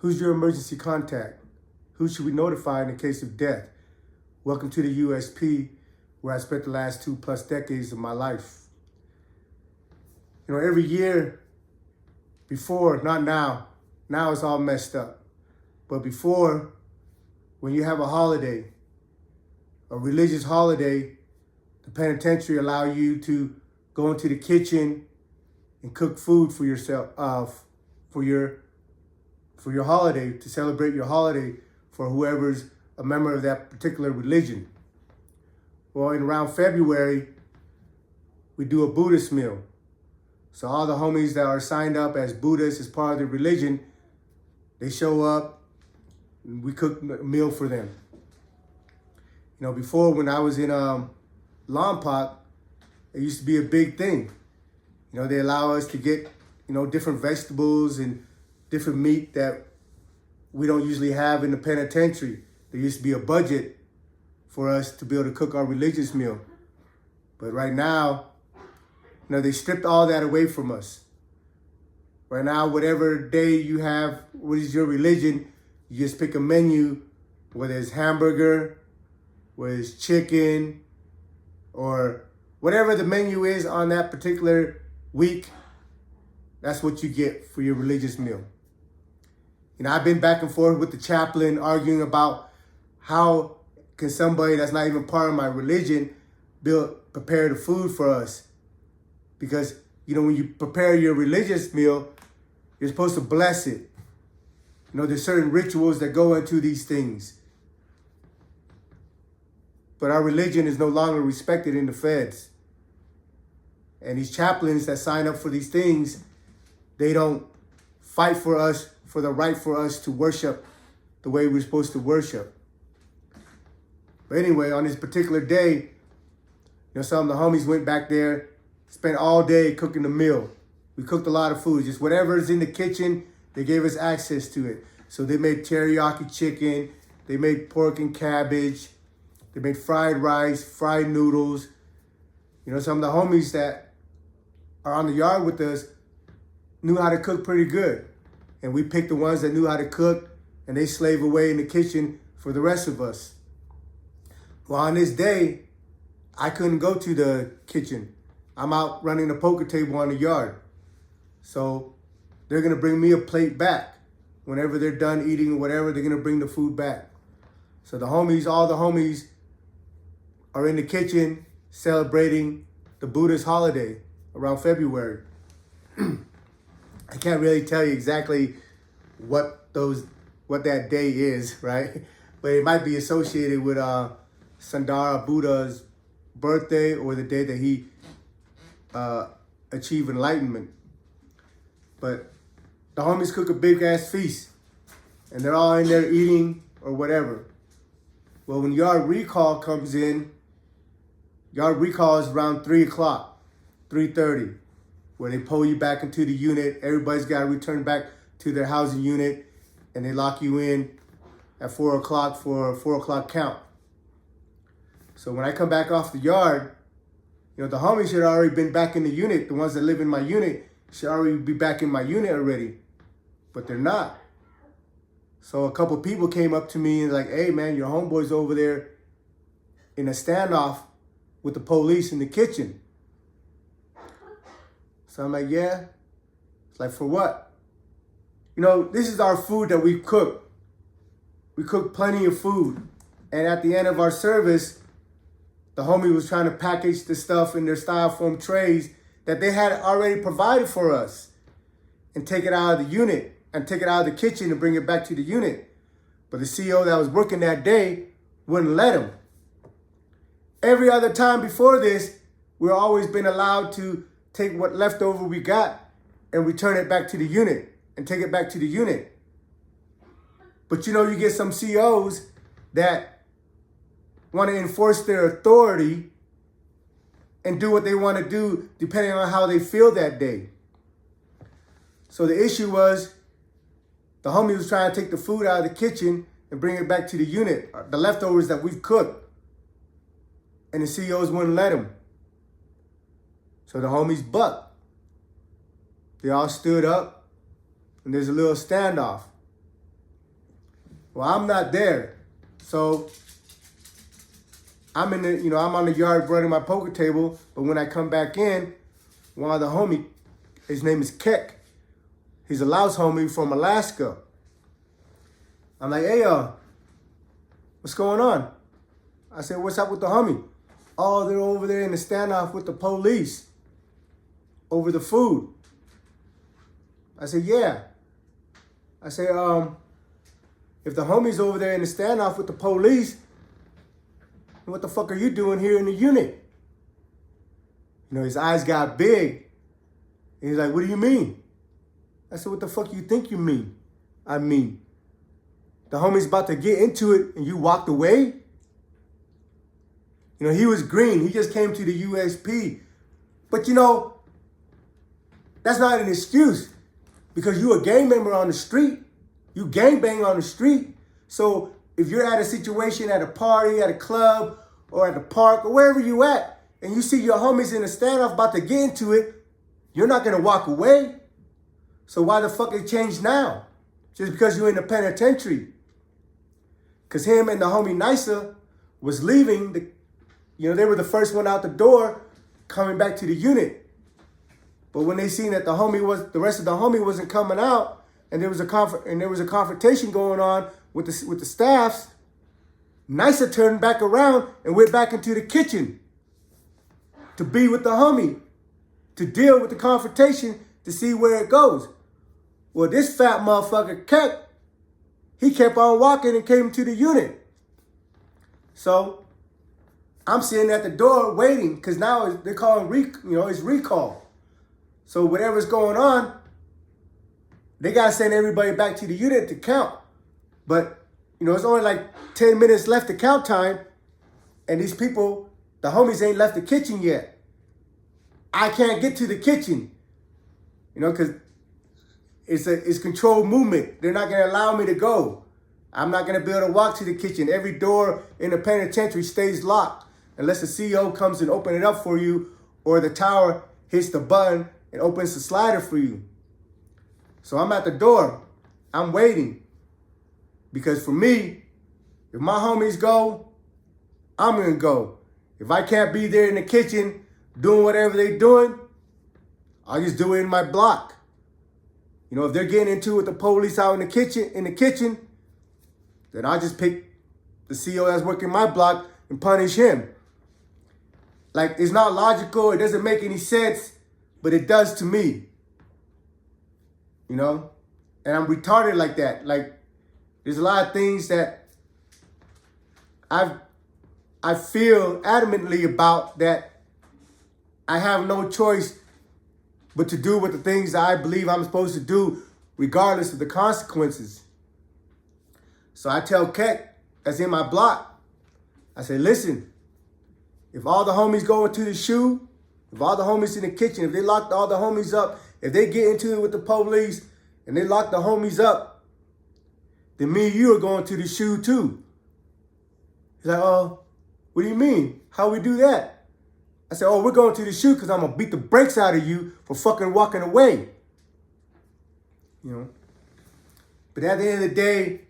Who's your emergency contact? Who should we notify in the case of death? Welcome to the USP, where I spent the last 2+ decades of my life. You know, every year before, not now, now it's all messed up. But before, when you have a holiday, a religious holiday, the penitentiary allow you to go into the kitchen and cook food for yourself, for your holiday, to celebrate your holiday for whoever's a member of that particular religion. Well, in around February, we do a Buddhist meal. So all the homies that are signed up as Buddhists as part of the religion, they show up and we cook a meal for them. You know, before when I was in Lompoc, it used to be a big thing. You know, they allow us to get, different vegetables and different meat that we don't usually have in the penitentiary. There used to be a budget for us to be able to cook our religious meal. But right now, they stripped all that away from us. Right now, whatever day you have, what is your religion, you just pick a menu, whether it's hamburger, whether it's chicken, or whatever the menu is on that particular week, that's what you get for your religious meal. I've been back and forth with the chaplain arguing about how can somebody that's not even part of my religion prepare the food for us. Because, when you prepare your religious meal, you're supposed to bless it. There's certain rituals that go into these things. But our religion is no longer respected in the feds. And these chaplains that sign up for these things, they don't fight for us, for the right for us to worship the way we're supposed to worship. But anyway, on this particular day, some of the homies went back there, spent all day cooking the meal. We cooked a lot of food, just whatever is in the kitchen, they gave us access to it. So they made teriyaki chicken, they made pork and cabbage, they made fried rice, fried noodles. Some of the homies that are on the yard with us knew how to cook pretty good. And we picked the ones that knew how to cook, and they slave away in the kitchen for the rest of us. Well, on this day, I couldn't go to the kitchen. I'm out running the poker table on the yard. So they're going to bring me a plate back. Whenever they're done eating or whatever, they're going to bring the food back. So all the homies are in the kitchen celebrating the Buddhist holiday around February. I can't really tell you exactly what that day is, right? But it might be associated with Sundara Buddha's birthday or the day that he achieved enlightenment. But the homies cook a big ass feast and they're all in there eating or whatever. Well, when yard recall comes in, yard recall is around 3 o'clock, 3:30, where they pull you back into the unit. Everybody's got to return back to their housing unit, and they lock you in at 4 o'clock for a 4 o'clock count. So when I come back off the yard, the homies should already been back in the unit. The ones that live in my unit should already be back in my unit already, but they're not. So a couple people came up to me and like, hey man, your homeboy's over there in a standoff with the police in the kitchen. So I'm like, yeah. It's like, for what? This is our food that we cook. We cook plenty of food. And at the end of our service, the homie was trying to package the stuff in their styrofoam trays that they had already provided for us and take it out of the unit and take it out of the kitchen and bring it back to the unit. But the CEO that was working that day wouldn't let him. Every other time before this, we've always been allowed to take what leftover we got and return it back to the unit and take it back to the unit. But you get some CEOs that want to enforce their authority and do what they want to do depending on how they feel that day. So the issue was the homie was trying to take the food out of the kitchen and bring it back to the unit, the leftovers that we've cooked. And the CEOs wouldn't let him. So the homies bucked. They all stood up and there's a little standoff. Well, I'm not there. So I'm I'm on the yard running my poker table. But when I come back in, one of the homie, his name is Keck. He's a Laos homie from Alaska. I'm like, hey, what's going on? I said, what's up with the homie? Oh, they're over there in the standoff with the police over the food. I said, yeah. I said, if the homie's over there in the standoff with the police, what the fuck are you doing here in the unit? His eyes got big. And he's like, what do you mean? I said, what the fuck you think you mean? I mean, the homie's about to get into it and you walked away? He was green. He just came to the USP. But that's not an excuse because you a gang member on the street. You gangbang on the street. So if you're at a situation at a party, at a club, or at the park, or wherever you at, and you see your homies in a standoff about to get into it, you're not going to walk away. So why the fuck it changed now? Just because you're in the penitentiary. Because him and the homie Nisa was leaving. They were the first one out the door coming back to the unit. But when they seen that the rest of the homie wasn't coming out, and there was a confrontation going on with the staffs, Nisa turned back around and went back into the kitchen to be with the homie, to deal with the confrontation, to see where it goes. Well, this fat motherfucker, Keck, he kept on walking and came to the unit. So I'm sitting at the door waiting because now they're calling, it's recall. So whatever's going on, they got to send everybody back to the unit to count. But, it's only like 10 minutes left to count time. And these people, the homies ain't left the kitchen yet. I can't get to the kitchen, because it's controlled movement. They're not going to allow me to go. I'm not going to be able to walk to the kitchen. Every door in the penitentiary stays locked unless the CEO comes and open it up for you or the tower hits the button and opens the slider for you. So I'm at the door. I'm waiting. Because for me, if my homies go, I'm going to go. If I can't be there in the kitchen doing whatever they're doing, I'll just do it in my block. If they're getting into it with the police out in the kitchen, then I'll just pick the CEO that's working my block and punish him. Like, it's not logical. It doesn't make any sense, but it does to me. And I'm retarded like that. Like, there's a lot of things that I feel adamantly about that I have no choice but to do what the things that I believe I'm supposed to do, regardless of the consequences. So I tell Keck, that's in my block, I say, listen, if all the homies go into the shoe, if all the homies in the kitchen, if they lock all the homies up, if they get into it with the police and they lock the homies up, then me and you are going to the shoe too. He's like, oh, what do you mean? How we do that? I said, oh, we're going to the shoe because I'm going to beat the brakes out of you for fucking walking away. But at the end of the day,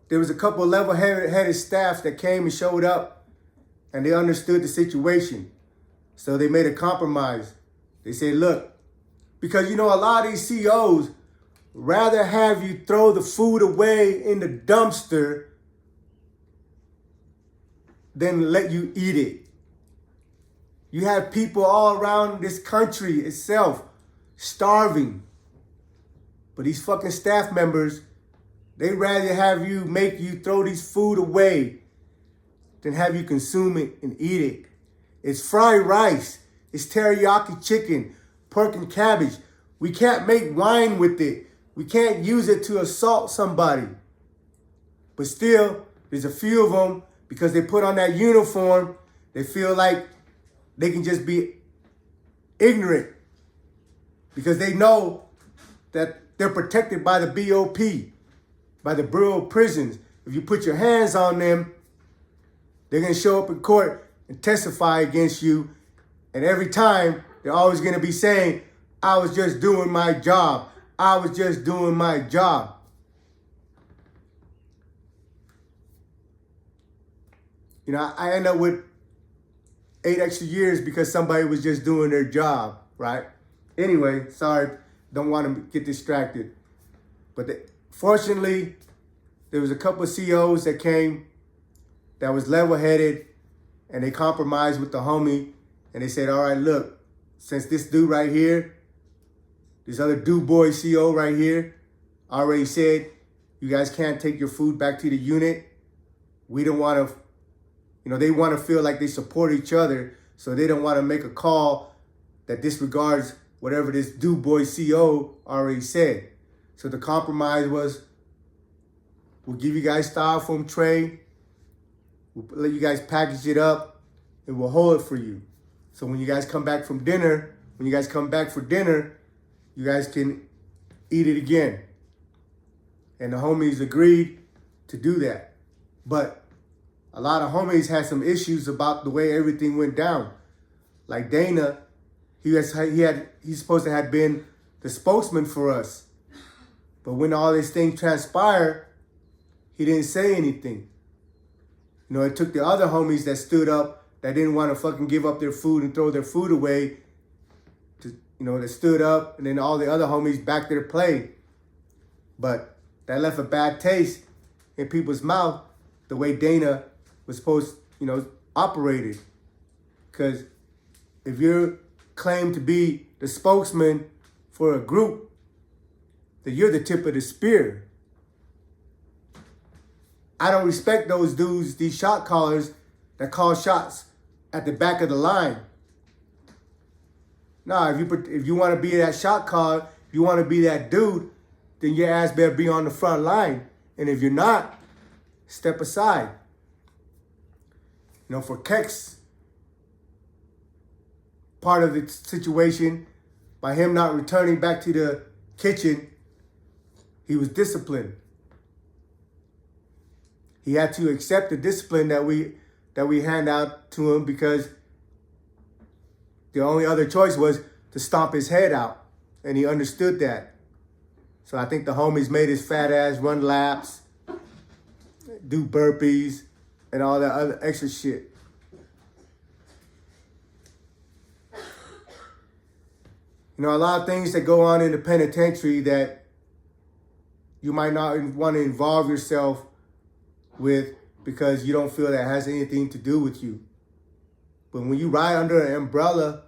there was a couple of level-headed staffs that came and showed up and they understood the situation. So they made a compromise. They said, look, because, a lot of these CEOs rather have you throw the food away in the dumpster than let you eat it. You have people all around this country itself starving. But these fucking staff members, they rather have you make you throw these food away than have you consume it and eat it. It's fried rice. It's teriyaki chicken, pork and cabbage. We can't make wine with it. We can't use it to assault somebody. But still, there's a few of them, because they put on that uniform, they feel like they can just be ignorant because they know that they're protected by the BOP, by the Bureau of Prisons. If you put your hands on them, they're going to show up in court and testify against you. And every time, they're always going to be saying, I was just doing my job. I was just doing my job. You know, I end up with 8 extra years because somebody was just doing their job, right? Anyway, sorry, don't want to get distracted. But fortunately, there was a couple of CEOs that came that was level-headed, and they compromised with the homie, and they said, all right, look, since this dude right here, this other dude boy CEO right here, already said, you guys can't take your food back to the unit. We don't want to, you know, they want to feel like they support each other, so they don't want to make a call that disregards whatever this dude boy CEO already said. So the compromise was, we'll give you guys styrofoam tray, we'll let you guys package it up, and we'll hold it for you. So when you guys come back from dinner, you guys can eat it again. And the homies agreed to do that. But a lot of homies had some issues about the way everything went down. Like Dana, he's supposed to have been the spokesman for us. But when all this thing transpired, he didn't say anything. You know, it took the other homies that stood up, that didn't want to fucking give up their food and throw their food away, to, you know, that stood up, and then all the other homies backed their play. But that left a bad taste in people's mouth, the way Dana was supposed, you know, operated. Because if you're claimed to be the spokesman for a group, then you're the tip of the spear. I don't respect those dudes, these shot callers that call shots at the back of the line. Nah, if you want to be that shot caller, if you want to be that dude, then your ass better be on the front line. And if you're not, step aside. You know, for Keck's part of the situation, by him not returning back to the kitchen, he was disciplined. He had to accept the discipline that we hand out to him, because the only other choice was to stomp his head out, and he understood that. So I think the homies made his fat ass run laps, do burpees, and all that other extra shit. You know, a lot of things that go on in the penitentiary that you might not want to involve yourself with because you don't feel that has anything to do with you. But when you ride under an umbrella,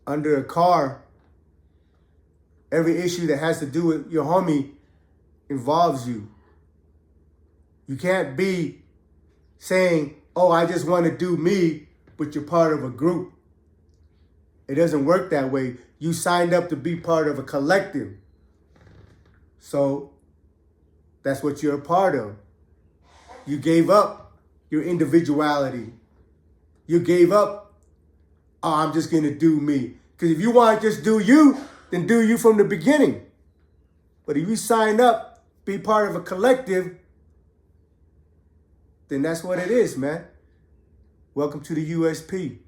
under a car, every issue that has to do with your homie involves you. You can't be saying, oh, I just want to do me, but you're part of a group. It doesn't work that way. You signed up to be part of a collective. So that's what you're a part of. You gave up your individuality. You gave up, oh, I'm just going to do me. Because if you want to just do you, then do you from the beginning. But if you sign up, be part of a collective, then that's what it is, man. Welcome to the USP.